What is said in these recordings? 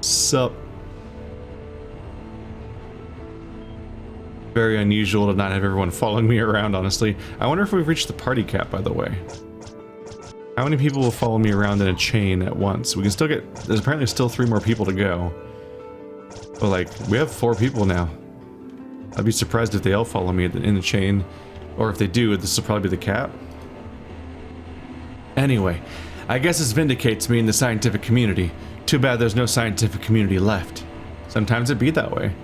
Sup? Very unusual to not have everyone following me around, honestly. I wonder if we've reached the party cap, by the way. How many people will follow me around in a chain at once? We can still get... There's apparently still 3 more people to go. But, like, we have 4 people now. I'd be surprised if they all follow me in the chain. Or if they do, this will probably be the cap. Anyway, I guess this vindicates me in the scientific community. Too bad there's no scientific community left. Sometimes it be that way.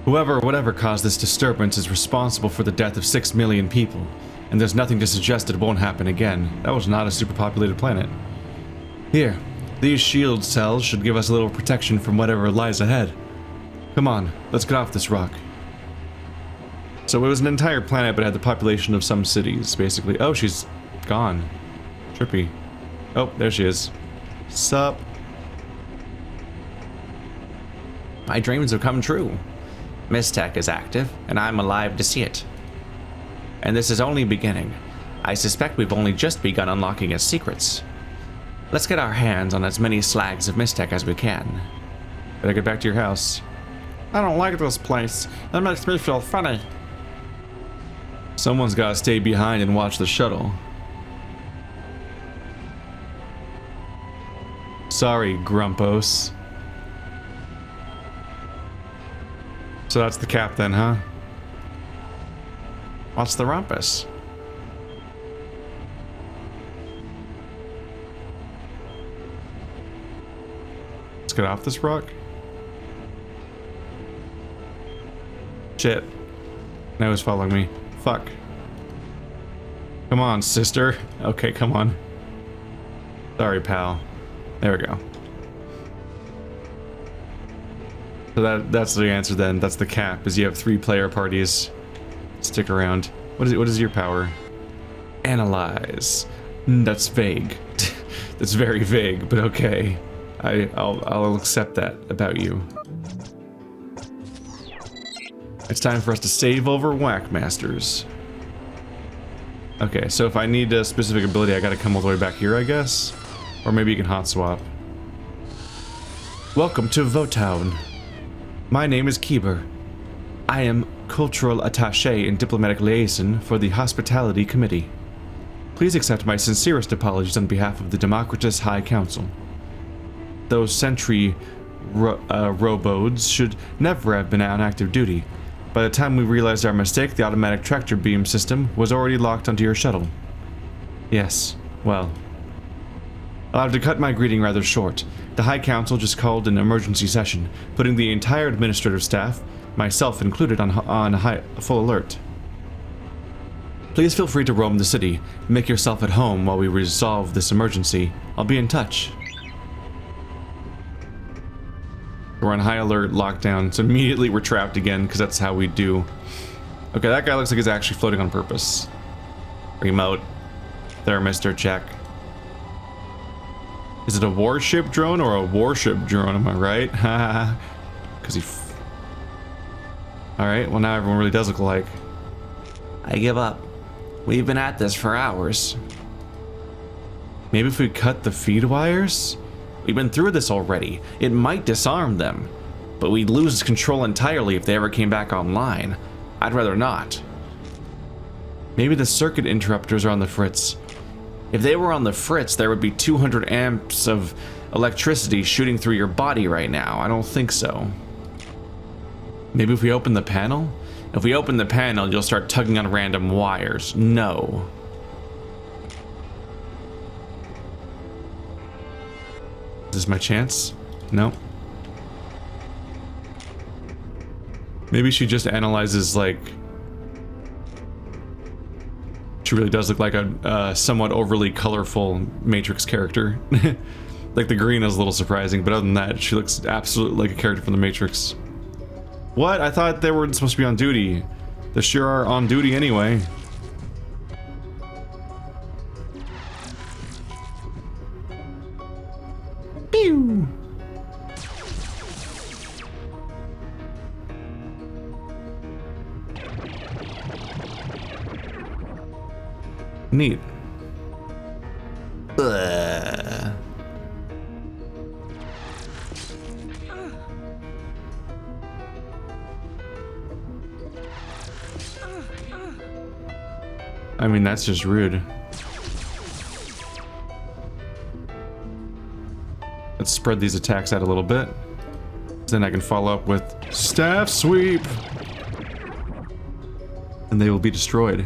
Whoever or whatever caused this disturbance is responsible for the death of 6 million people, and there's nothing to suggest it won't happen again. That was not a superpopulated planet. Here, these shield cells should give us a little protection from whatever lies ahead. Come on, let's get off this rock. So it was an entire planet, but had the population of some cities, basically. Oh, she's gone. Trippy. Oh, there she is. Sup? My dreams have come true. Mistech is active, and I'm alive to see it. And this is only beginning. I suspect we've only just begun unlocking its secrets. Let's get our hands on as many slags of Mistech as we can. Better get back to your house. I don't like this place. It makes me feel funny. Someone's gotta stay behind and watch the shuttle. Sorry, Grumpos. So that's the cap then, huh? What's the rumpus? Let's get off this rock. Shit. Now he's following me. Fuck. Come on, sister. Okay, come on. Sorry, pal. There we go. So that's the answer then. That's the cap, is you have 3 player parties. Stick around. What is your power? Analyze. That's vague. That's very vague, but okay. I'll accept that about you. It's time for us to save over Whackmasters. Okay, so if I need a specific ability, I gotta come all the way back here, I guess? Or maybe you can hot swap. Welcome to Votown. My name is Kieber. I am Cultural Attaché and Diplomatic Liaison for the Hospitality Committee. Please accept my sincerest apologies on behalf of the Democratus High Council. Those sentry robodes should never have been on active duty. By the time we realized our mistake, the automatic tractor beam system was already locked onto your shuttle. Yes, well. I'll have to cut my greeting rather short. The High Council just called an emergency session, putting the entire administrative staff, myself included, on full alert. Please feel free to roam the city. Make yourself at home while we resolve this emergency. I'll be in touch. We're on high alert, lockdown, so immediately we're trapped again, because that's how we do. Okay, that guy looks like he's actually floating on purpose. Remote. There, Mr. Check. Is it a warship drone or a warship drone, am I right? Haha. Because he... Alright, well now everyone really does look alike. I give up. We've been at this for hours. Maybe if we cut the feed wires? We've been through this already. It might disarm them, but we'd lose control entirely if they ever came back online. I'd rather not. Maybe the circuit interrupters are on the fritz. If they were on the fritz, there would be 200 amps of electricity shooting through your body right now. I don't think so. Maybe if we open the panel? If we open the panel, you'll start tugging on random wires. No. Is this my chance? No. Maybe she just analyzes, like... She really does look like a somewhat overly colorful Matrix character. Like the green is a little surprising, but other than that, she looks absolutely like a character from the Matrix. What? I thought they were supposed to be on duty. They sure are on duty anyway. Pew! Neat. I mean, that's just rude. Let's spread these attacks out a little bit. Then I can follow up with staff sweep. And they will be destroyed.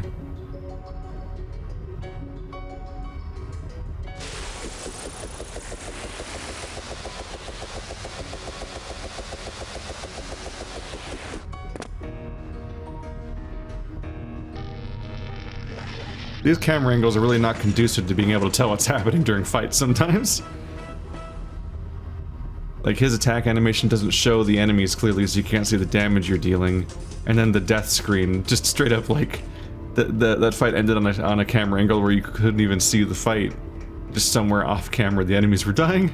These camera angles are really not conducive to being able to tell what's happening during fights sometimes. Like, his attack animation doesn't show the enemies clearly, so you can't see the damage you're dealing. And then the death screen, just straight up like, that fight ended on a camera angle where you couldn't even see the fight. Just somewhere off camera, the enemies were dying.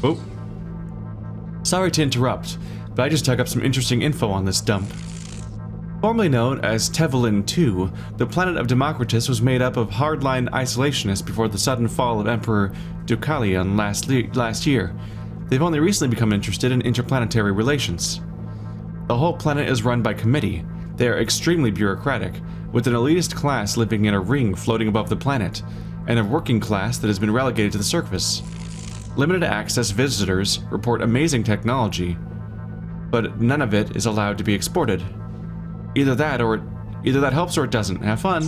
Oh. Sorry to interrupt, but I just dug up some interesting info on this dump. Formerly known as Tevelin II, the planet of Democratus was made up of hardline isolationists before the sudden fall of Emperor Bucelli last year. They've only recently become interested in interplanetary relations. The whole planet is run by committee. They are extremely bureaucratic, with an elitist class living in a ring floating above the planet, and a working class that has been relegated to the surface. Limited access visitors report amazing technology, but none of it is allowed to be exported. Either that helps or it doesn't. Have fun.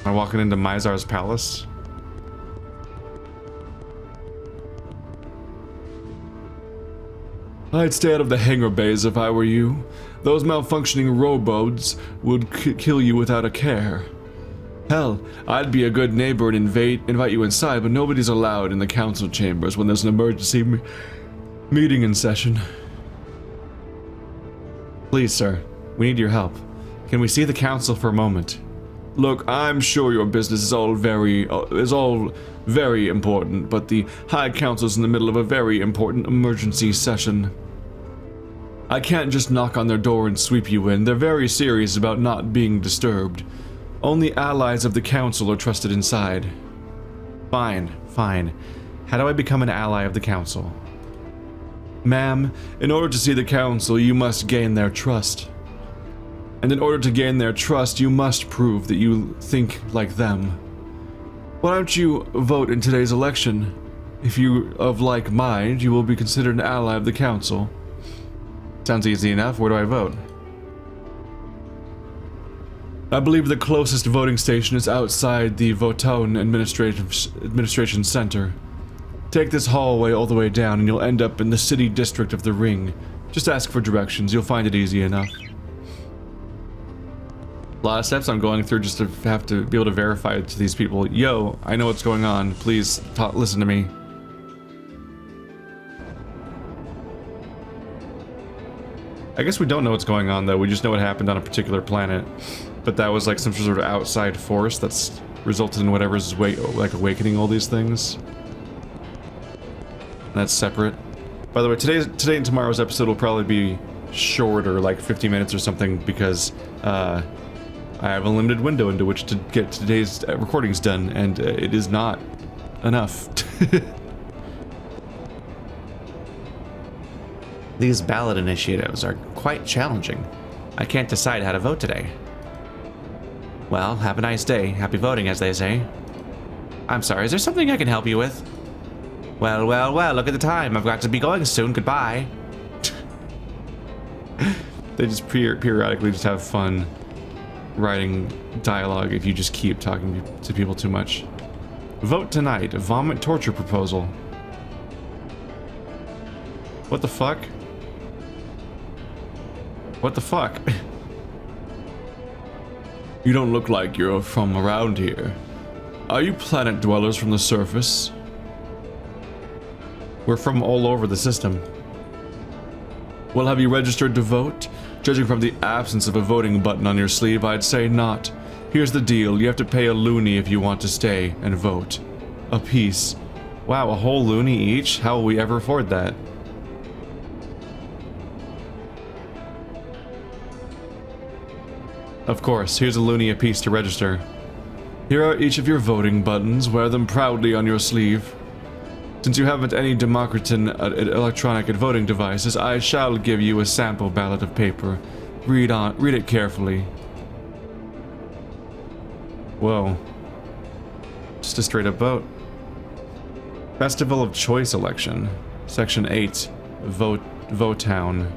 Am I walking into Mizar's palace? I'd stay out of the hangar bays if I were you. Those malfunctioning robots would kill you without a care. Hell, I'd be a good neighbor and invite you inside, but nobody's allowed in the council chambers when there's an emergency meeting in session. Please, sir, we need your help. Can we see the council for a moment? Look, I'm sure your business is all very important, but the High Council's in the middle of a very important emergency session. I can't just knock on their door and sweep you in. They're very serious about not being disturbed. Only allies of the council are trusted inside. Fine. How do I become an ally of the council? Ma'am, in order to see the council, you must gain their trust. And in order to gain their trust, you must prove that you think like them. Why don't you vote in today's election? If you of like mind, you will be considered an ally of the council. Sounds easy enough. Where do I vote? I believe the closest voting station is outside the Votoun Administration Center. Take this hallway all the way down and you'll end up in the city district of the Ring. Just ask for directions, you'll find it easy enough. A lot of steps I'm going through just to have to be able to verify to these people. Yo, I know what's going on, please listen to me. I guess we don't know what's going on though, we just know what happened on a particular planet. But that was like some sort of outside force that's resulted in whatever's like awakening all these things. And that's separate. By the way, today and tomorrow's episode will probably be shorter, like 50 minutes or something, because I have a limited window into which to get today's recordings done, and it is not enough. These ballot initiatives are quite challenging. I can't decide how to vote today. Well, have a nice day. Happy voting, as they say. I'm sorry, is there something I can help you with? Well, look at the time. I've got to be going soon. Goodbye. They just periodically just have fun writing dialogue if you just keep talking to people too much. Vote tonight. Vomit torture proposal. What the fuck? What the fuck? You don't look like you're from around here. Are you planet dwellers from the surface? We're from all over the system. Well, have you registered to vote? Judging from the absence of a voting button on your sleeve, I'd say not. Here's the deal, you have to pay a loony if you want to stay and vote. A piece. Wow, a whole loony each? How will we ever afford that? Of course, here's a loony apiece to register. Here are each of your voting buttons. Wear them proudly on your sleeve. Since you haven't any Democratin electronic voting devices, I shall give you a sample ballot of paper. Read it carefully. Whoa. Just a straight up vote. Festival of Choice Election. Section 8. Votown.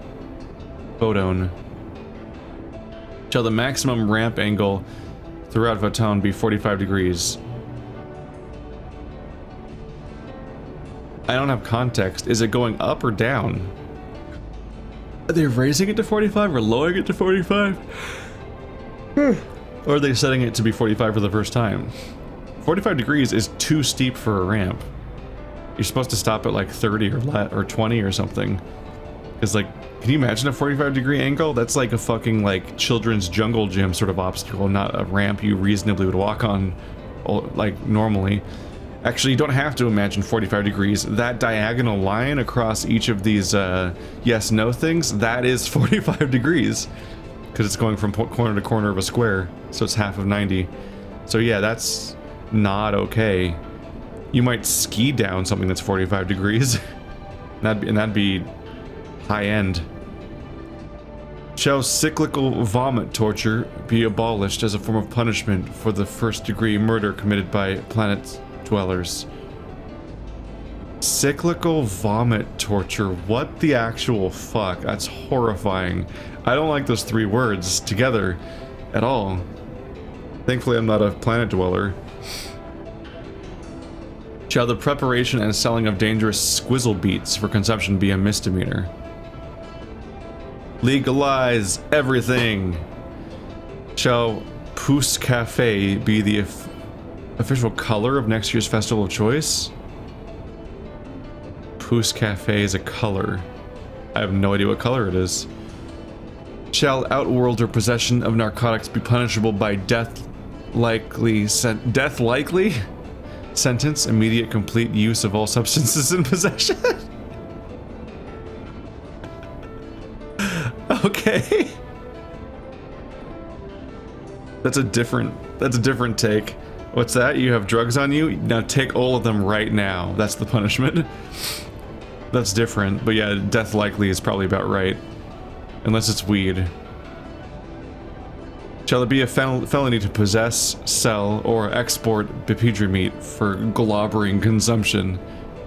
Shall the maximum ramp angle throughout Votown be 45 degrees? I don't have context. Is it going up or down? Are they raising it to 45 or lowering it to 45? Or are they setting it to be 45 for the first time? 45 degrees is too steep for a ramp. You're supposed to stop at like 30 or 20 or something. Because like, can you imagine a 45-degree angle? That's like a fucking like children's jungle gym sort of obstacle, not a ramp you reasonably would walk on like normally. Actually, you don't have to imagine 45 degrees. That diagonal line across each of these yes-no things, that is 45 degrees. Because it's going from corner to corner of a square, so it's half of 90. So yeah, that's not okay. You might ski down something that's 45 degrees. That'd be high-end. Shall cyclical vomit torture be abolished as a form of punishment for the first-degree murder committed by planet dwellers? Cyclical vomit torture. What the actual fuck? That's horrifying. I don't like those three words together at all. Thankfully, I'm not a planet dweller. Shall the preparation and selling of dangerous squizzle beats for consumption be a misdemeanor? Legalize everything. Shall Pousse Cafe be the official color of next year's Festival of Choice? Pousse Cafe is a color. I have no idea what color it is. Shall outworlder possession of narcotics be punishable by death likely? Sentence, immediate complete use of all substances in possession? Okay. That's a different take. What's that? You have drugs on you? Now take all of them right now. That's the punishment. That's different, but yeah, death likely is probably about right. Unless it's weed. Shall it be a felony to possess, sell, or export bipedry meat for globbering consumption?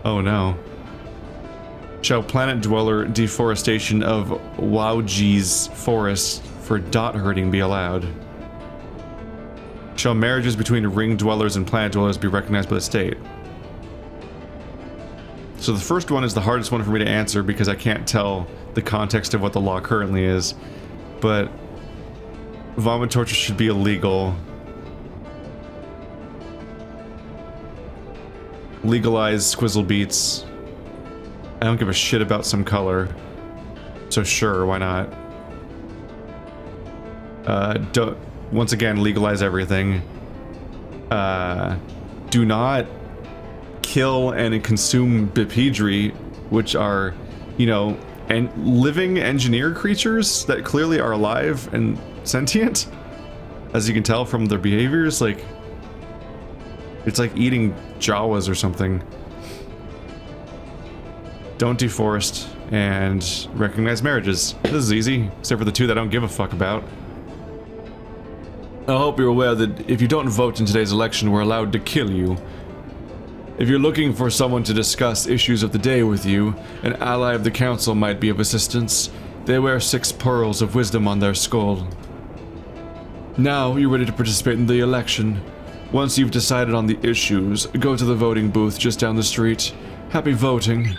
Oh no. Shall planet dweller deforestation of Wauji's forest for dot herding be allowed? Shall marriages between ring dwellers and planet dwellers be recognized by the state? So the first one is the hardest one for me to answer because I can't tell the context of what the law currently is, but vomit torture should be illegal. Legalize squizzle beats. I don't give a shit about some color, so sure, why not? Once again, legalize everything. Do not kill and consume bipedry, which are, you know, living engineer creatures that clearly are alive and sentient, as you can tell from their behaviors. Like, it's like eating Jawas or something. Don't deforest and recognize marriages. This is easy, except for the two that I don't give a fuck about. I hope you're aware that if you don't vote in today's election, we're allowed to kill you. If you're looking for someone to discuss issues of the day with you, an ally of the council might be of assistance. They wear 6 pearls of wisdom on their skull. Now you're ready to participate in the election. Once you've decided on the issues, go to the voting booth just down the street. Happy voting.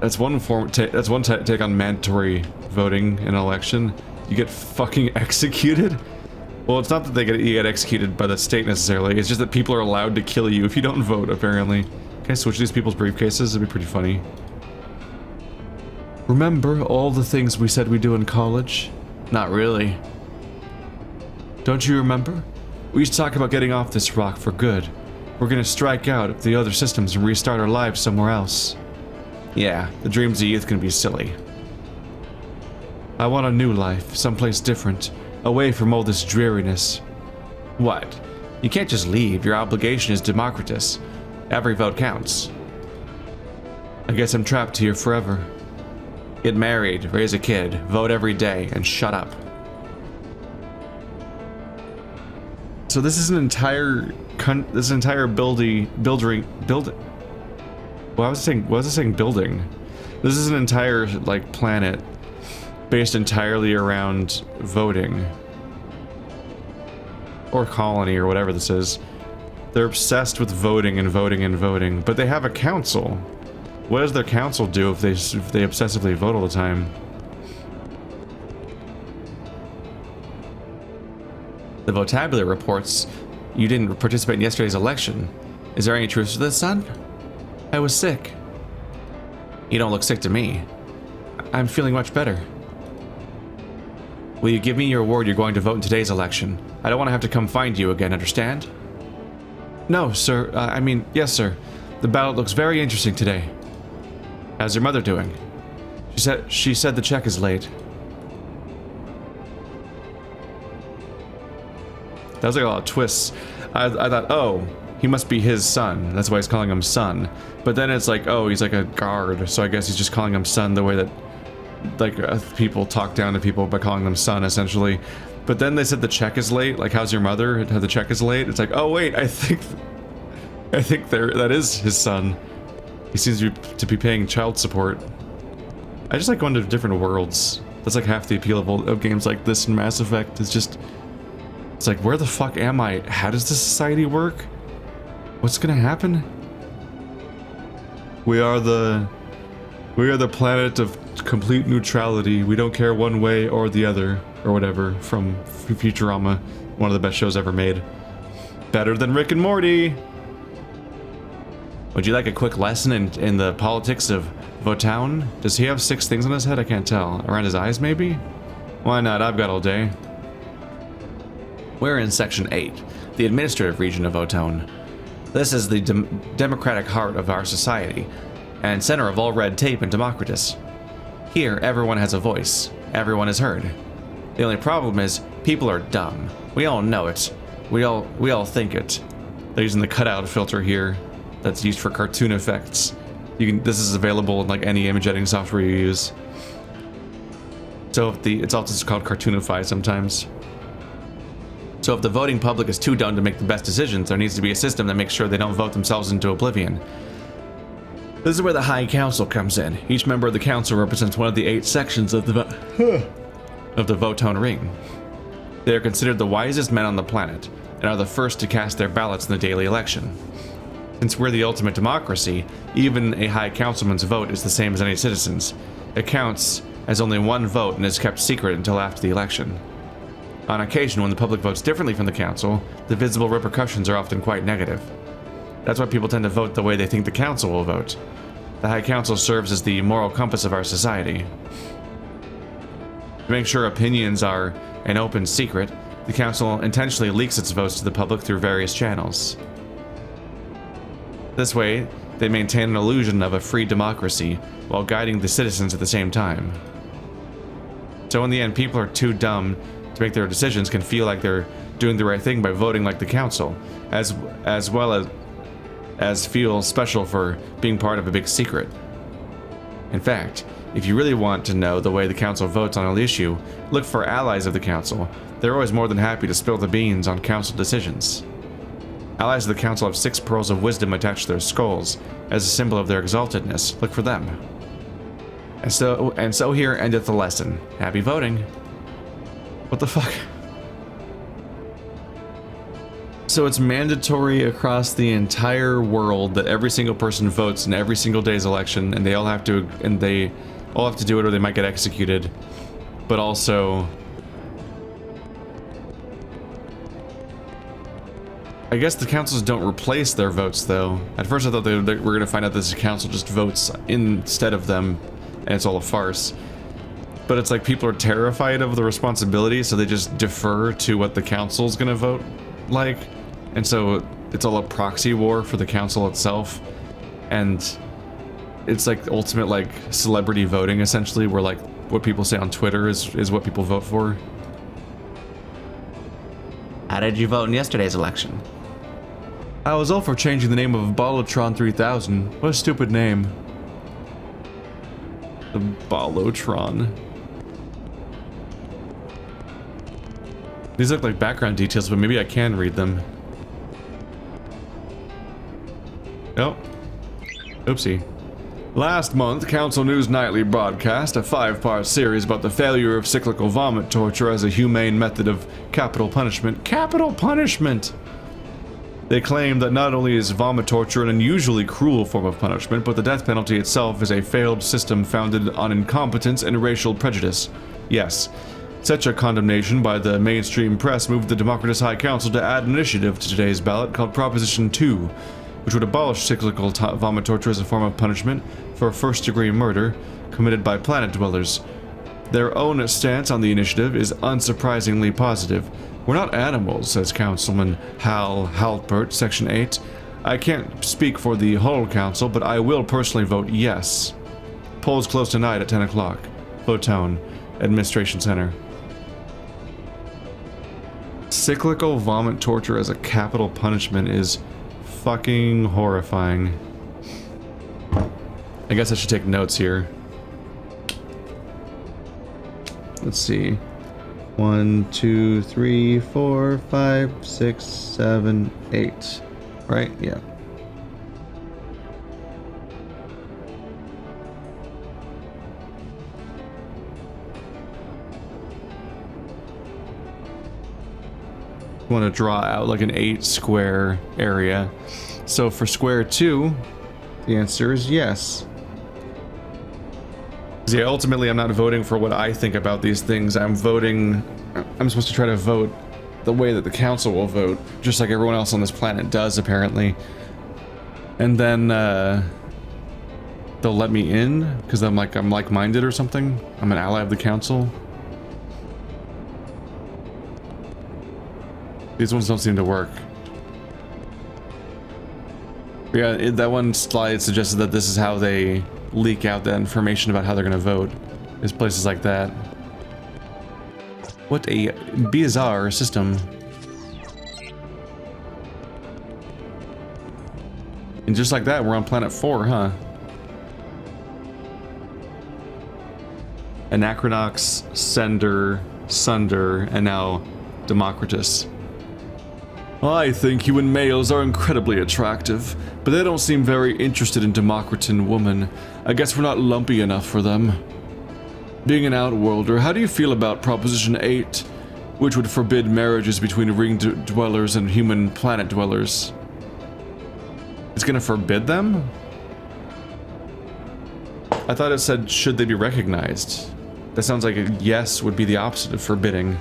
That's one take on mandatory voting in an election. You get fucking executed. Well, it's not that you get executed by the state necessarily. It's just that people are allowed to kill you if you don't vote, apparently. Can I switch these people's briefcases? It'd be pretty funny. Remember all the things we said we'd do in college? Not really. Don't you remember? We used to talk about getting off this rock for good. We're gonna strike out of the other systems and restart our lives somewhere else. Yeah, the dreams of youth can be silly. I want a new life, someplace different, away from all this dreariness. What? You can't just leave, your obligation is Democratus. Every vote counts. I guess I'm trapped here forever. Get married, raise a kid, vote every day, and shut up. So this is an entire building. Well, I was saying building. This is an entire like planet based entirely around voting. Or colony or whatever this is. They're obsessed with voting and voting and voting, but they have a council. What does their council do if they obsessively vote all the time? The vocabulary reports you didn't participate in yesterday's election. Is there any truth to this, son? I was sick. You don't look sick to me. I'm feeling much better. Will you give me your word you're going to vote in today's election? I don't want to have to come find you again, understand? No, sir. Yes, sir. The ballot looks very interesting today. How's your mother doing? She said the check is late. That was like a lot of twists. I thought, oh, he must be his son. That's why he's calling him son. But then it's like, oh, he's like a guard, so I guess he's just calling him son the way that like people talk down to people by calling them son, essentially. But then they said the check is late. Like, how's your mother? The check is late. It's like, oh wait, I think that is his son. He seems to be paying child support. I just like going to different worlds. That's like half the appeal of games like this in Mass Effect. It's like, where the fuck am I? How does this society work? What's gonna happen? We are the planet of complete neutrality. We don't care one way or the other, or whatever, from Futurama, one of the best shows ever made. Better than Rick and Morty. Would you like a quick lesson in the politics of Votown? Does he have 6 things on his head? I can't tell. Around his eyes, maybe? Why not? I've got all day. We're in Section 8, the administrative region of Votown. This is the democratic heart of our society, and center of all red tape and Democratus. Here, everyone has a voice. Everyone is heard. The only problem is, people are dumb. We all know it. We all think it. They're using the cutout filter here that's used for cartoon effects. This is available in like any image editing software you use. So it's also just called Cartoonify sometimes. So if the voting public is too dumb to make the best decisions, there needs to be a system that makes sure they don't vote themselves into oblivion. This is where the High Council comes in. Each member of the council represents one of the 8 sections of the Votown Ring. They are considered the wisest men on the planet, and are the first to cast their ballots in the daily election. Since we're the ultimate democracy, even a High Councilman's vote is the same as any citizen's. It counts as only one vote and is kept secret until after the election. On occasion, when the public votes differently from the council, the visible repercussions are often quite negative. That's why people tend to vote the way they think the council will vote. The High Council serves as the moral compass of our society. To make sure opinions are an open secret, the council intentionally leaks its votes to the public through various channels. This way, they maintain an illusion of a free democracy while guiding the citizens at the same time. So in the end, people are too dumb to make their decisions can feel like they're doing the right thing by voting like the council, as well as feel special for being part of a big secret. In fact, if you really want to know the way the council votes on an issue, look for allies of the council. They're always more than happy to spill the beans on council decisions. Allies of the council have 6 pearls of wisdom attached to their skulls as a symbol of their exaltedness. Look for them. And so here endeth the lesson. Happy voting. What the fuck? So it's mandatory across the entire world that every single person votes in every single day's election, and they all have to do it or they might get executed. But also, I guess the councils don't replace their votes, though. At first I thought they were going to find out this council just votes instead of them, and it's all a farce. But it's like people are terrified of the responsibility, so they just defer to what the council's going to vote like. And so it's all a proxy war for the council itself. And it's like ultimate like celebrity voting essentially, where like what people say on Twitter is what people vote for. How did you vote in yesterday's election? I was all for changing the name of Ballotron 3000. What a stupid name. The Ballotron. These look like background details, but maybe I can read them. Oh. Oopsie. Last month, Council News Nightly broadcast a 5-part series about the failure of cyclical vomit torture as a humane method of capital punishment. Capital punishment! They claim that not only is vomit torture an unusually cruel form of punishment, but the death penalty itself is a failed system founded on incompetence and racial prejudice. Yes, such a condemnation by the mainstream press moved the Democratus High Council to add an initiative to today's ballot called Proposition 2, which would abolish cyclical vomit torture as a form of punishment for first-degree murder committed by planet dwellers. Their own stance on the initiative is unsurprisingly positive. We're not animals, says Councilman Hal Halpert, Section 8. I can't speak for the whole council, but I will personally vote yes. Polls close tonight at 10 o'clock. Votown, Administration Center. Cyclical vomit torture as a capital punishment is fucking horrifying. I guess I should take notes here. Let's see. 1, 2, 3, 4, 5, 6, 7, 8. Right? Yeah. Want to draw out like an 8 square area. So for square 2, the answer is yes. Yeah, ultimately I'm not voting for what I think about these things. I'm supposed to try to vote the way that the council will vote, just like everyone else on this planet does apparently. And then they'll let me in because I'm like-minded or something. I'm an ally of the council. These ones don't seem to work. Yeah, that one slide suggested that this is how they leak out that information about how they're gonna vote. There's places like that. What a bizarre system. And just like that, we're on planet 4, huh? Anachronox, Sender, Sunder, and now Democratus. I think human males are incredibly attractive, but they don't seem very interested in Democratan women. I guess we're not lumpy enough for them. Being an outworlder, how do you feel about Proposition 8, which would forbid marriages between ring dwellers and human planet dwellers? It's gonna forbid them? I thought it said, should they be recognized? That sounds like a yes would be the opposite of forbidding.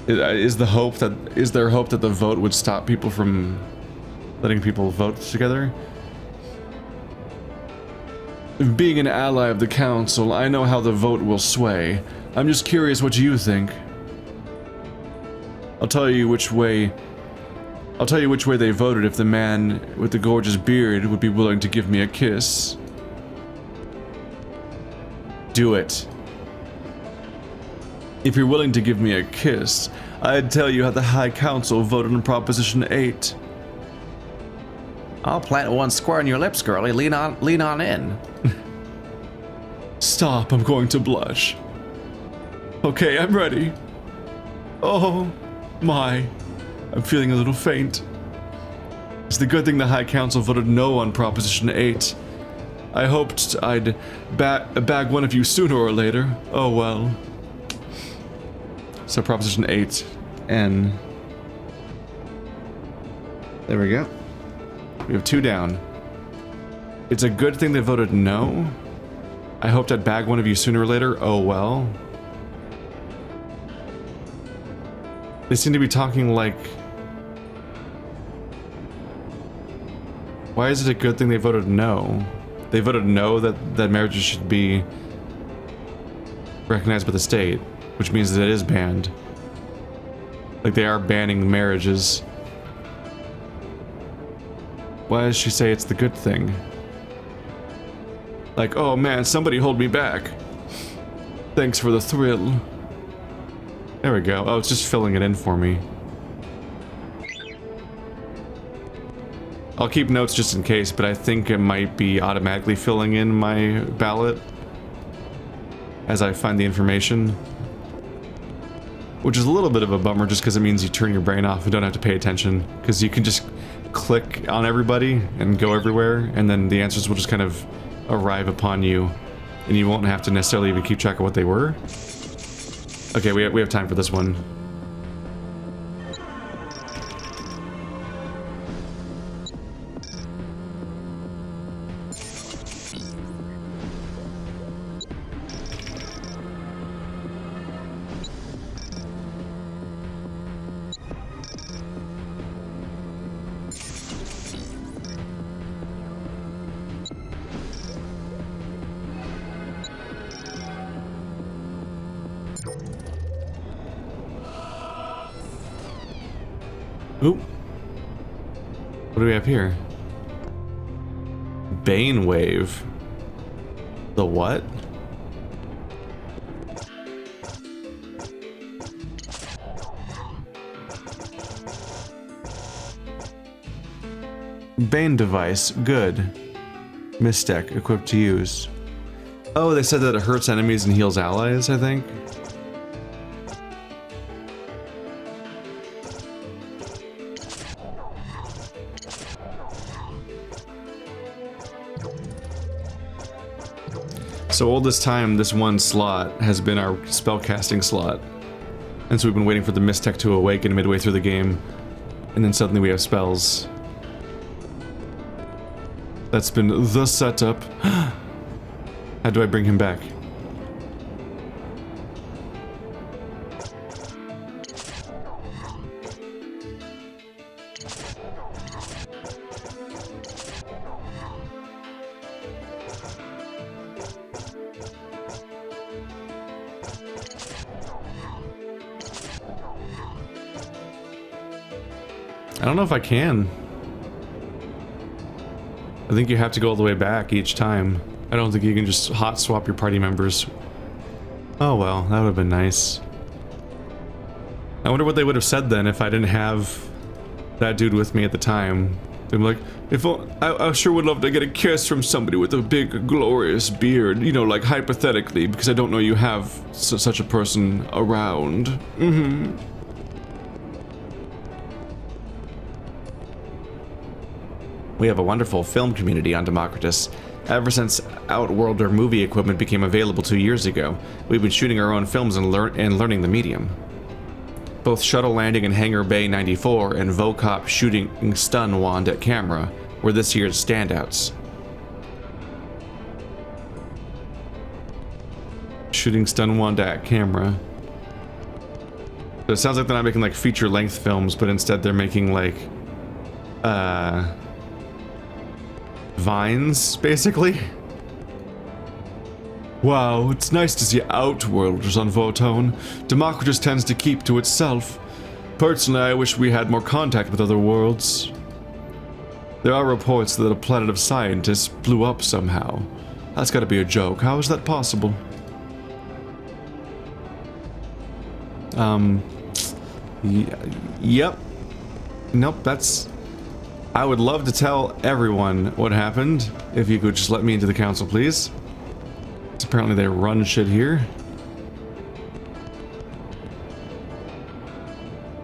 Is there hope that the vote would stop people from letting people vote together? Being an ally of the council, I know how the vote will sway. I'm just curious what you think. I'll tell you which way they voted if the man with the gorgeous beard would be willing to give me a kiss. Do it. If you're willing to give me a kiss, I'd tell you how the High Council voted on Proposition 8. I'll plant one square on your lips, girlie. Lean on in. Stop, I'm going to blush. Okay, I'm ready. Oh, my. I'm feeling a little faint. It's the good thing the High Council voted no on Proposition 8. I hoped I'd bag one of you sooner or later. Oh well. So Proposition 8, N. There we go. We have 2 down. It's a good thing they voted no. I hoped I'd bag one of you sooner or later. Oh well. They seem to be talking like... Why is it a good thing they voted no? They voted no that marriages should be recognized by the state, which means that it is banned. Like they are banning marriages. Why does she say it's the good thing? Like, oh man, somebody hold me back. Thanks for the thrill. There we go. Oh, it's just filling it in for me. I'll keep notes just in case, but I think it might be automatically filling in my ballot as I find the information. Which is a little bit of a bummer just because it means you turn your brain off and don't have to pay attention. Because you can just click on everybody and go everywhere, and then the answers will just kind of arrive upon you. And you won't have to necessarily even keep track of what they were. Okay, we have time for this one. Oop. What do we have here? Bane wave. The what? Bane device. Good. Mistech. Equipped to use. Oh, they said that it hurts enemies and heals allies, I think. So all this time, this one slot has been our spellcasting slot. And so we've been waiting for the Mistech to awaken midway through the game. And then suddenly we have spells. That's been the setup. How do I bring him back? I don't know if I can. I think you have to go all the way back each time. I don't think you can just hot swap your party members. Oh well, that would have been nice. I wonder what they would have said then if I didn't have that dude with me at the time. They'd be like, I sure would love to get a kiss from somebody with a big glorious beard, you know, like hypothetically, because I don't know you have such a person around. Mm-hmm. We have a wonderful film community on Democratus. Ever since Outworlder movie equipment became available 2 years ago, we've been shooting our own films and learning the medium. Both Shuttle Landing in Hangar Bay 94 and Vocop shooting Stun Wand at camera were this year's standouts. Shooting Stun Wand at camera. So it sounds like they're not making like feature-length films, but instead they're making like vines, basically. Wow, it's nice to see Outworlders on Votone. Democratus tends to keep to itself. Personally, I wish we had more contact with other worlds. There are reports that a planet of scientists blew up somehow. That's gotta be a joke. How is that possible? Yep. Nope, that's... I would love to tell everyone what happened, if you could just let me into the council, please. Apparently they run shit here.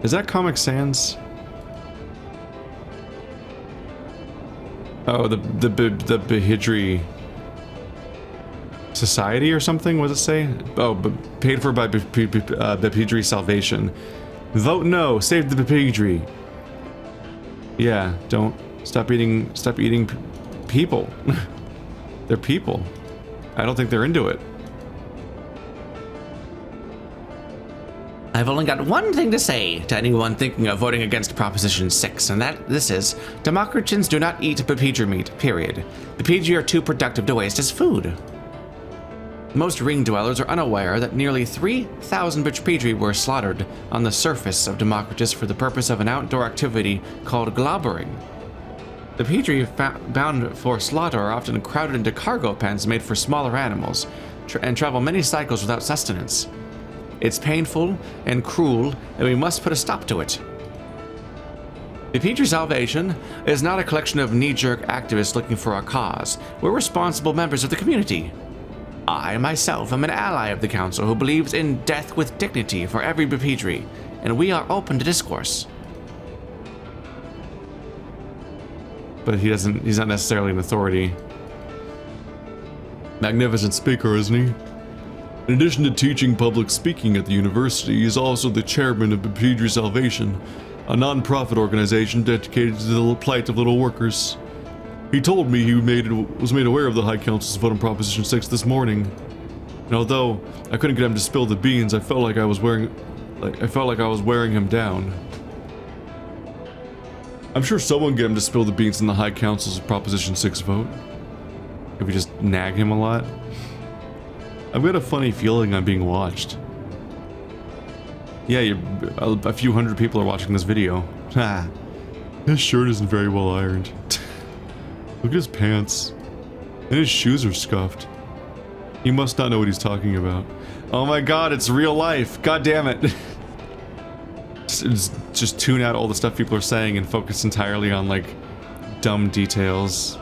Is that Comic Sans? Oh, the Behidri Society or something, what does it say? Oh, paid for by Behidri Salvation. Vote no, save the Behidri. Yeah, don't stop eating people. They're people. I don't think they're into it. I've only got one thing to say to anyone thinking of voting against Proposition 6, and this is, Democratians do not eat Bepedri meat, period. Bepedri are too productive to waste as food. Most ring dwellers are unaware that nearly 3,000 Bepedri were slaughtered on the surface of Democratus for the purpose of an outdoor activity called globbering. The Petri bound for slaughter are often crowded into cargo pens made for smaller animals, and travel many cycles without sustenance. It's painful and cruel, and we must put a stop to it. The Petri Salvation is not a collection of knee-jerk activists looking for a cause. We're responsible members of the community. I, myself, am an ally of the Council who believes in death with dignity for every Petri, and we are open to discourse. But he's not necessarily an authority. Magnificent speaker, isn't he? In addition to teaching public speaking at the university, he's also the chairman of Petri Salvation, a non-profit organization dedicated to the plight of little workers. He told me he was made aware of the High Council's vote on Proposition 6 this morning. And although I couldn't get him to spill the beans, I felt like I was wearing him down. I'm sure someone get him to spill the beans in the High Council's Proposition 6 vote. If we just nag him a lot. I've got a funny feeling I'm being watched. Yeah, a few hundred people are watching this video. Ha! His shirt isn't very well ironed. Look at his pants. And his shoes are scuffed. He must not know what he's talking about. Oh my god, it's real life! God damn it! Just tune out all the stuff people are saying and focus entirely on, like, dumb details.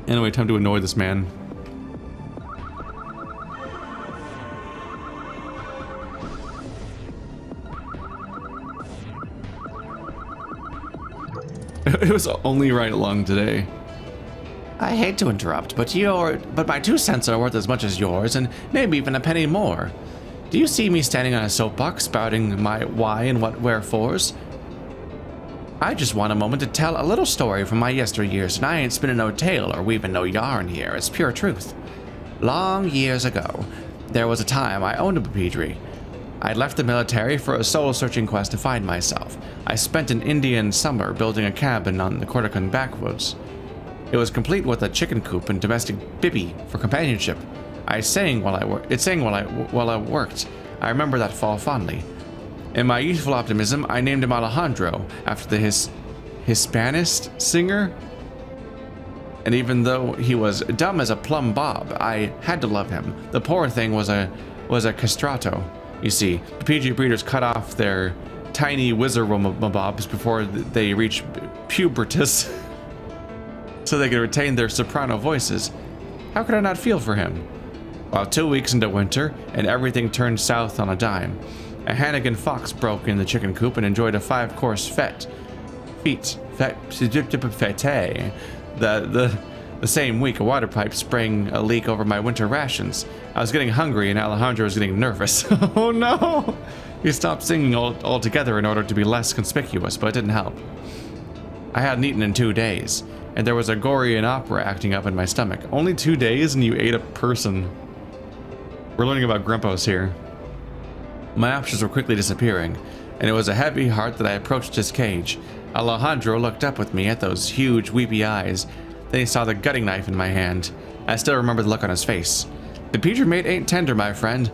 Anyway, time to annoy this man. It was only right along today. I hate to interrupt, but my 2 cents are worth as much as yours, and maybe even a penny more. Do you see me standing on a soapbox spouting my why and what wherefores? I just want a moment to tell a little story from my yesteryears, and I ain't spinning no tale or weaving no yarn here, it's pure truth. Long years ago, there was a time I owned a Petri. I'd left the military for a soul-searching quest to find myself. I spent an Indian summer building a cabin on the Corsican backwoods. It was complete with a chicken coop and domestic bibby for companionship. It sang while I worked. I remember that fall fondly. In my youthful optimism, I named him Alejandro after the Hispanist singer. And even though he was dumb as a plumb bob, I had to love him. The poor thing was a castrato. You see, the PG breeders cut off their tiny wizard-mobobs before they reach pubertus, so they could retain their soprano voices. How could I not feel for him? Well, 2 weeks into winter, and everything turned south on a dime. A Hannigan fox broke in the chicken coop and enjoyed a 5-course fete. The same week, a water pipe sprang a leak over my winter rations. I was getting hungry and Alejandro was getting nervous. Oh no! He stopped singing altogether in order to be less conspicuous, but it didn't help. I hadn't eaten in 2 days, and there was a Gorian opera acting up in my stomach. Only 2 days and you ate a person. We're learning about Grumpos here. My options were quickly disappearing, and it was a heavy heart that I approached his cage. Alejandro looked up with me at those huge, weepy eyes. Then he saw the gutting knife in my hand. I still remember the look on his face. The Petri mate ain't tender, my friend.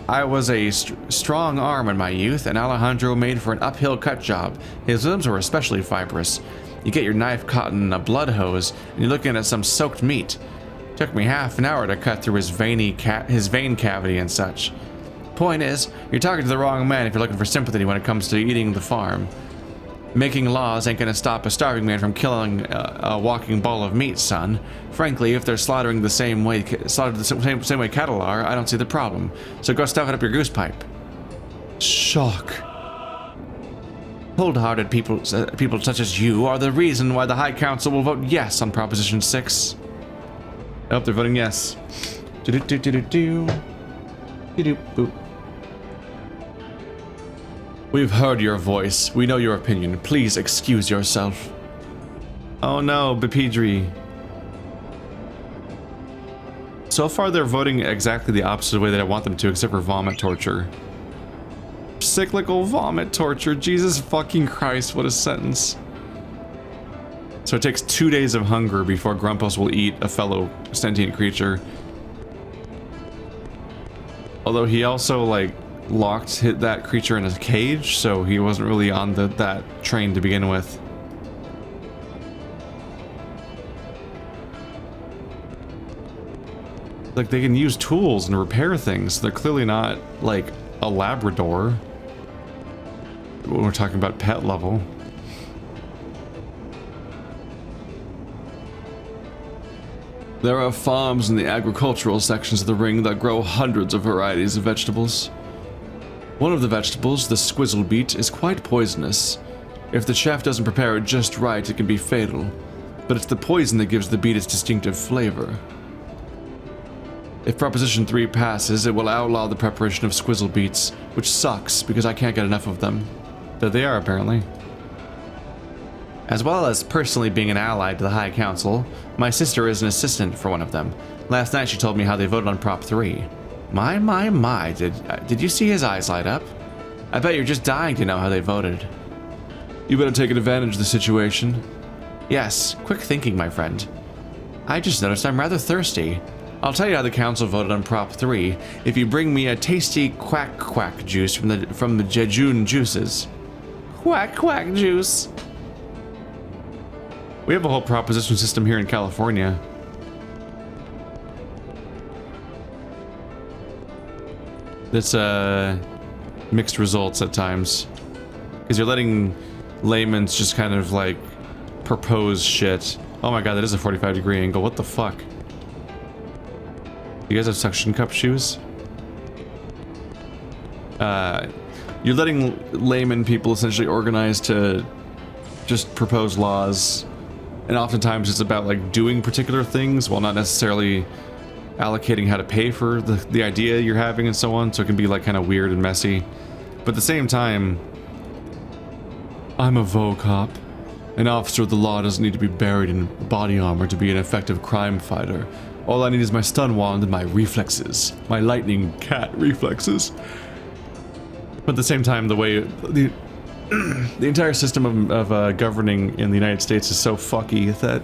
I was a strong arm in my youth, and Alejandro made for an uphill cut job. His limbs were especially fibrous. You get your knife caught in a blood hose, and you're looking at some soaked meat. Took me half an hour to cut through his vein cavity and such. Point is, you're talking to the wrong man if you're looking for sympathy when it comes to eating the farm. Making laws ain't gonna stop a starving man from killing a walking ball of meat, son. Frankly, if they're slaughtered the same way cattle are, I don't see the problem. So go stuff it up your goose pipe. Shock. Cold-hearted people such as you are the reason why the High Council will vote yes on Proposition 6. Oh, they're voting yes. We've heard your voice. We know your opinion. Please excuse yourself. Oh no, Bepedri. So far they're voting exactly the opposite way that I want them to, except for vomit torture. Cyclical vomit torture. Jesus fucking Christ, what a sentence. So it takes 2 days of hunger before Grumpos will eat a fellow sentient creature. Although he also, like, hit that creature in a cage, so he wasn't really on that train to begin with. Like, they can use tools and repair things. They're clearly not, like, a Labrador when we're talking about pet level. There are farms in the agricultural sections of the ring that grow hundreds of varieties of vegetables. One of the vegetables, the squizzle beet, is quite poisonous. If the chef doesn't prepare it just right, it can be fatal. But it's the poison that gives the beet its distinctive flavor. If Proposition 3 passes, it will outlaw the preparation of squizzle beets, which sucks because I can't get enough of them. There they are, apparently. As well as personally being an ally to the High Council, my sister is an assistant for one of them. Last night she told me how they voted on Prop 3. My, did you see his eyes light up? I bet you're just dying to know how they voted. You better take advantage of the situation. Yes, quick thinking, my friend. I just noticed I'm rather thirsty. I'll tell you how the council voted on Prop 3 if you bring me a tasty quack juice from the jejune juices. Quack juice. We have a whole proposition system here in California. That's mixed results at times. Because you're letting layman's just kind of like propose shit. Oh my god, that is a 45-degree angle. What the fuck? You guys have suction cup shoes? You're letting layman people essentially organize to just propose laws. And oftentimes it's about like doing particular things while not necessarily allocating how to pay for the idea you're having and so on. So it can be like kind of weird and messy. But at the same time, I'm a Vocop. An officer of the law doesn't need to be buried in body armor to be an effective crime fighter. All I need is my stun wand and my reflexes. My lightning cat reflexes. But at the same time, the way the entire system of governing in the United States is so fucky that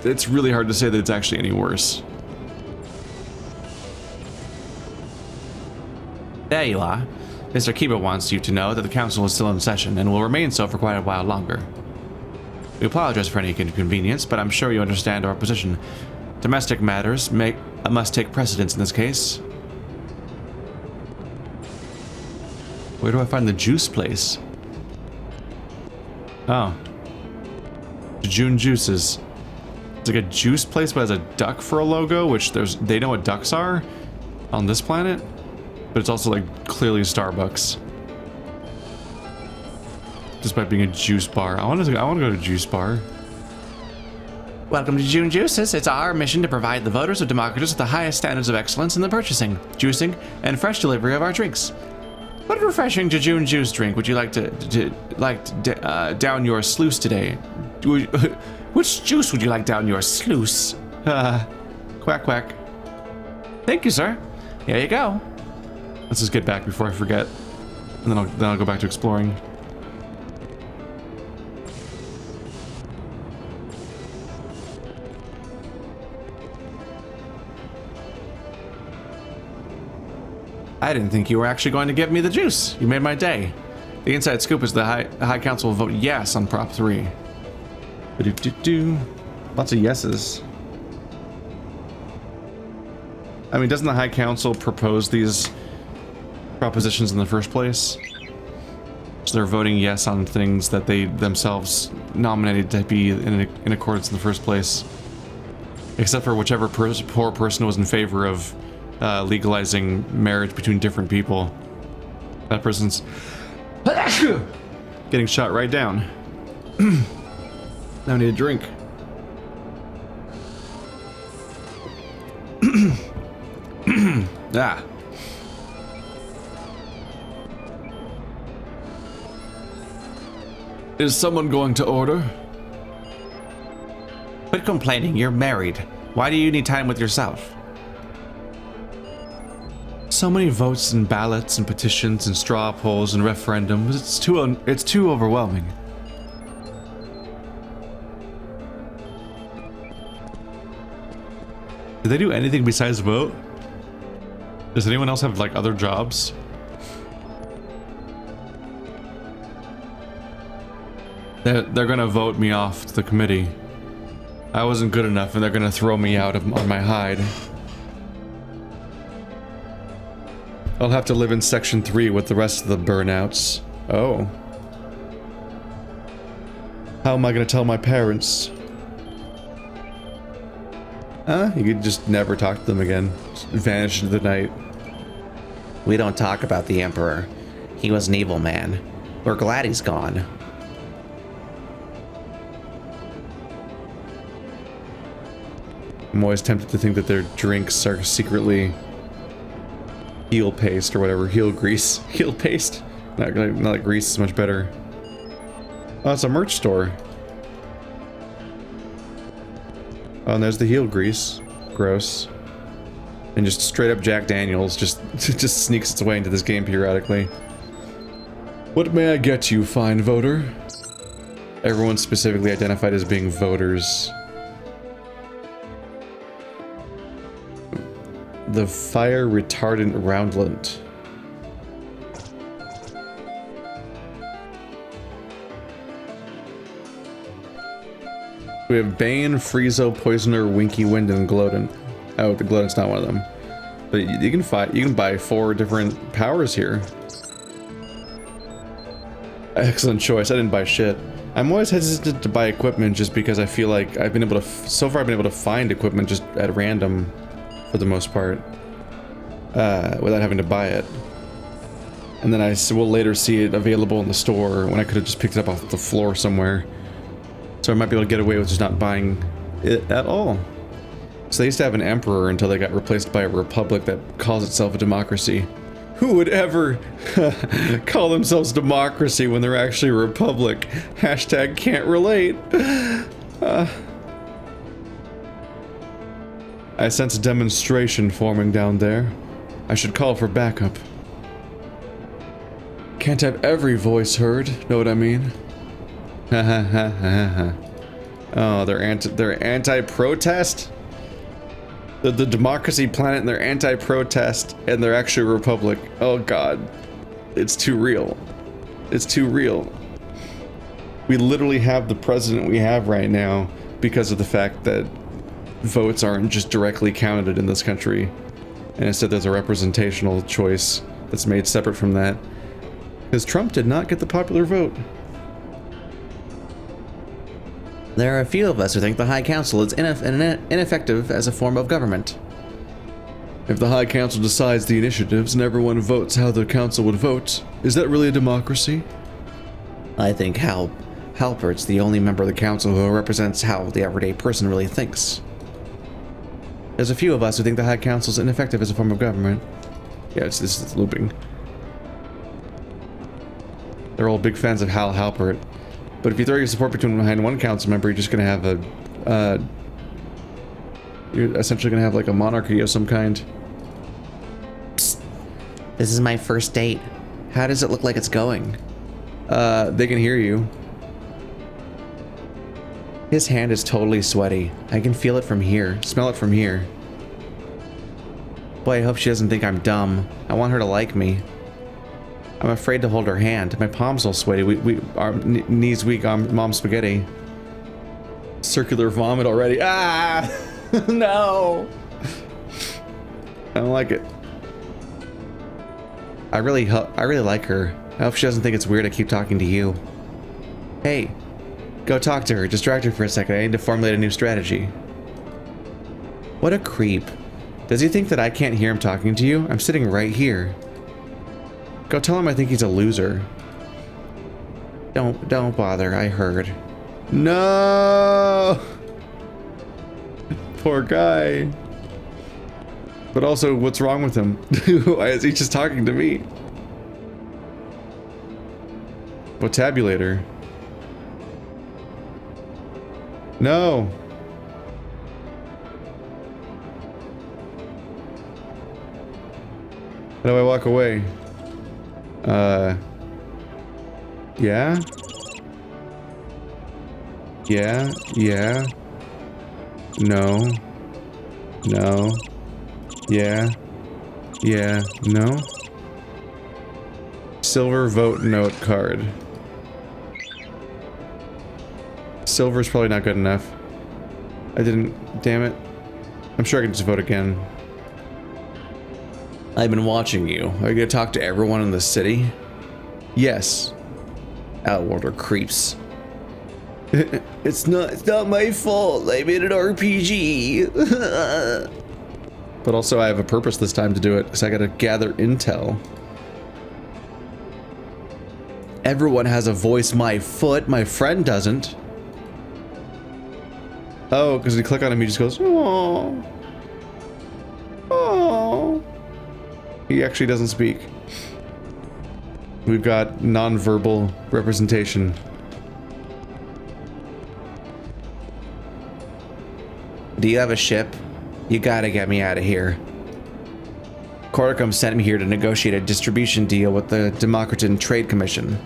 it's really hard to say that it's actually any worse. There you are. Mr. Kiba wants you to know that the council is still in session and will remain so for quite a while longer. We apologize for any inconvenience, but I'm sure you understand our position. Domestic matters must take precedence in this case. Where do I find the juice place? Oh. June Juices. It's like a juice place but has a duck for a logo, which they know what ducks are on this planet, but it's also like clearly Starbucks. Despite being a juice bar. I want to go to a juice bar. Welcome to June Juices. It's our mission to provide the voters of Democratus with the highest standards of excellence in the purchasing, juicing, and fresh delivery of our drinks. What refreshing Jejune juice drink would you like to down your sluice today? Which juice would you like down your sluice? Quack. Thank you, sir. Here you go. Let's just get back before I forget, and then I'll go back to exploring. I didn't think you were actually going to give me the juice. You made my day. The inside scoop is the High Council will vote yes on Prop 3. Lots of yeses. I mean, doesn't the High Council propose these propositions in the first place? So they're voting yes on things that they themselves nominated to be in accordance in the first place. Except for whichever poor person was in favor of legalizing marriage between different people. That person's getting shot right down. Now I need a drink. Ah. Is someone going to order? Quit complaining, you're married. Why do you need time with yourself? So many votes and ballots and petitions and straw polls and referendums. It's too overwhelming. Did they do anything besides vote? Does anyone else have like other jobs? They're gonna vote me off the committee. I wasn't good enough and they're gonna throw me out on my hide. I'll have to live in Section 3 with the rest of the burnouts. Oh. How am I gonna tell my parents? You could just never talk to them again. Just vanish into the night. We don't talk about the Emperor. He was an evil man. We're glad he's gone. I'm always tempted to think that their drinks are secretly heel paste or whatever. Heel grease. Heel paste? Not like grease is much better. Oh, it's a merch store. Oh, and there's the heel grease. Gross. And just straight up Jack Daniels just sneaks its way into this game periodically. What may I get you, fine voter? Everyone specifically identified as being voters. The fire retardant roundlet. We have Bane, Friezo, Poisoner, Winky Wind, and Glowdon. Oh, the Glowdon's not one of them. But you can fight. You can buy 4 different powers here. Excellent choice. I didn't buy shit. I'm always hesitant to buy equipment just because I feel like I've been able to. So far, I've been able to find equipment just at random, for the most part, without having to buy it. And then I will later see it available in the store when I could have just picked it up off the floor somewhere. So I might be able to get away with just not buying it at all. So they used to have an emperor until they got replaced by a republic that calls itself a democracy. Who would ever call themselves democracy when they're actually a republic? Hashtag can't relate. I sense a demonstration forming down there. I should call for backup. Can't have every voice heard, know what I mean? Ha ha ha ha ha. Oh, they're anti-protest? The democracy planet and they're anti-protest and they're actually a republic. Oh god. It's too real. It's too real. We literally have the president we have right now because of the fact that votes aren't just directly counted in this country. And instead there's a representational choice that's made separate from that. Because Trump did not get the popular vote. There are a few of us who think the High Council is ineffective as a form of government. If the High Council decides the initiatives and everyone votes how the council would vote, is that really a democracy? I think Halpert's the only member of the council who represents how the everyday person really thinks. There's a few of us who think the High Council is ineffective as a form of government. Yeah, this is looping. They're all big fans of Hal Halpert. But if you throw your support behind one council member, you're just gonna have a, you're essentially gonna have like a monarchy of some kind. Psst. This is my first date. How does it look like it's going? They can hear you. His hand is totally sweaty. I can feel it from here, smell it from here. Boy, I hope she doesn't think I'm dumb. I want her to like me. I'm afraid to hold her hand. My palms all sweaty. Our knees weak on mom spaghetti. Circular vomit already. Ah! No! I don't like it. I really like her. I hope she doesn't think it's weird I keep talking to you. Hey, go talk to her. Distract her for a second. I need to formulate a new strategy. What a creep. Does he think that I can't hear him talking to you? I'm sitting right here. Go tell him I think he's a loser. Don't bother, I heard. No! Poor guy. But also, what's wrong with him? Why is he just talking to me? Vocabulator. No. How do I walk away? Yeah? Yeah? Yeah? No? No? Yeah? Yeah? No? Silver vote note card. Silver's probably not good enough. I didn't, damn it. I'm sure I can just vote again. I've been watching you. Are you gonna talk to everyone in the city? Yes. Outworlder creeps. It's not my fault. I made an RPG. But also I have a purpose this time to do it, so I gotta gather intel. Everyone has a voice. My friend doesn't. Oh, because when you click on him, he just goes, oh. Oh. He actually doesn't speak. We've got non-verbal representation. Do you have a ship? You gotta get me out of here. Corticum sent me here to negotiate a distribution deal with the Democratus Trade Commission.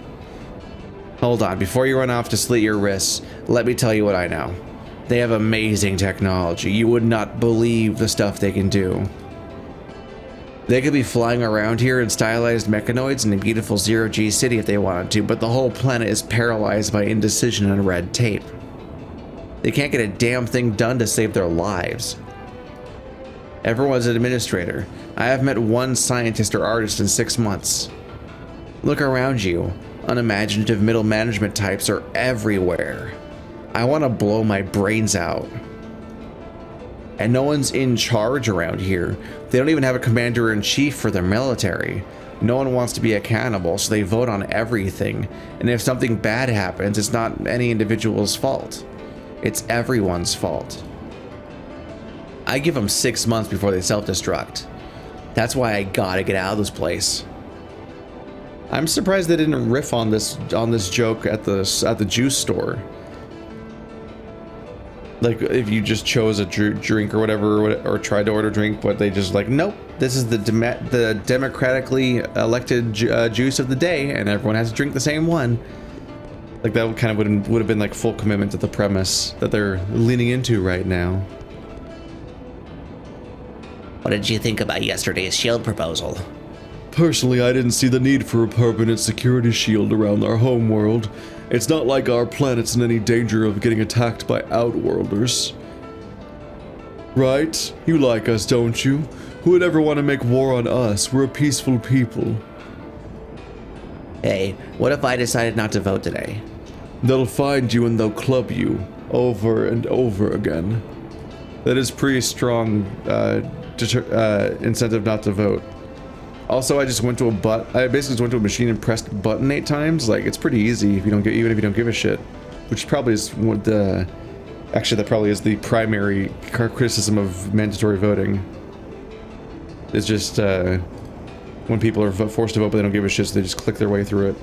Hold on, before you run off to slit your wrists, let me tell you what I know. They have amazing technology. You would not believe the stuff they can do. They could be flying around here in stylized mechanoids in a beautiful zero-G city if they wanted to, but the whole planet is paralyzed by indecision and red tape. They can't get a damn thing done to save their lives. Everyone's an administrator. I have met one scientist or artist in 6 months. Look around you. Unimaginative middle management types are everywhere. I want to blow my brains out. And no one's in charge around here. They don't even have a commander-in-chief for their military. No one wants to be accountable, so they vote on everything. And if something bad happens, it's not any individual's fault. It's everyone's fault. I give them 6 months before they self-destruct. That's why I gotta get out of this place. I'm surprised they didn't riff on this joke at the juice store. Like, if you just chose a drink or whatever, or tried to order a drink, but they just like, nope, this is the democratically elected juice of the day, and everyone has to drink the same one. Like, that kind of would have been like full commitment to the premise that they're leaning into right now. What did you think about yesterday's shield proposal? Personally, I didn't see the need for a permanent security shield around our homeworld. It's not like our planet's in any danger of getting attacked by outworlders. Right? You like us, don't you? Who would ever want to make war on us? We're a peaceful people. Hey, what if I decided not to vote today? They'll find you and they'll club you over and over again. That is pretty strong incentive not to vote. Also, I just went to I basically just went to a machine and pressed button 8 times. Like, it's pretty easy if you don't get, even if you don't give a shit. Which probably is what the, actually that probably is the primary criticism of mandatory voting. It's just when people are forced to vote but they don't give a shit, so they just click their way through it.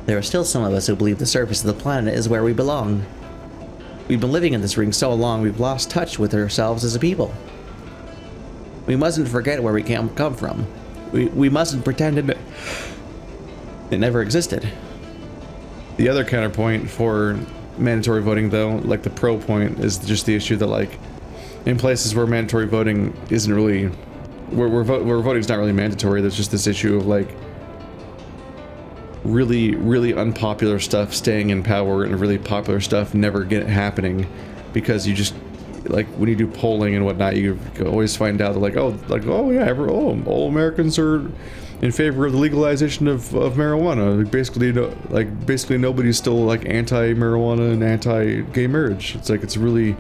There are still some of us who believe the surface of the planet is where we belong. We've been living in this ring so long we've lost touch with ourselves as a people. We mustn't forget where we come from. We mustn't pretend it never existed. The other counterpoint for mandatory voting, though, like the pro point, is just the issue that, like, in places where mandatory voting isn't really, where voting's not really mandatory, there's just this issue of, like, really unpopular stuff staying in power and really popular stuff never happening, because you just, like, when you do polling and whatnot, you always find out that, like, oh yeah, all Americans are in favor of the legalization of marijuana. Basically nobody's still, like, anti-marijuana and anti-gay marriage. It's like, it's really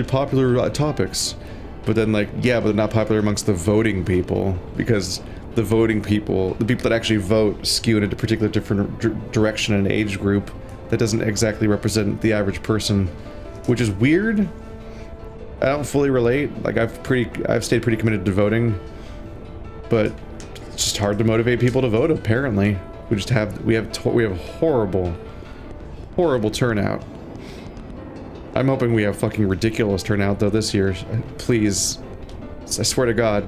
popular topics, but then, like, yeah, but they're not popular amongst the voting people, because the voting people, the people that actually vote, skew in a particular different direction and age group that doesn't exactly represent the average person, which is weird. I don't fully relate. Like, I've stayed pretty committed to voting, but it's just hard to motivate people to vote. Apparently, we have horrible turnout. I'm hoping we have fucking ridiculous turnout though this year. Please, I swear to God.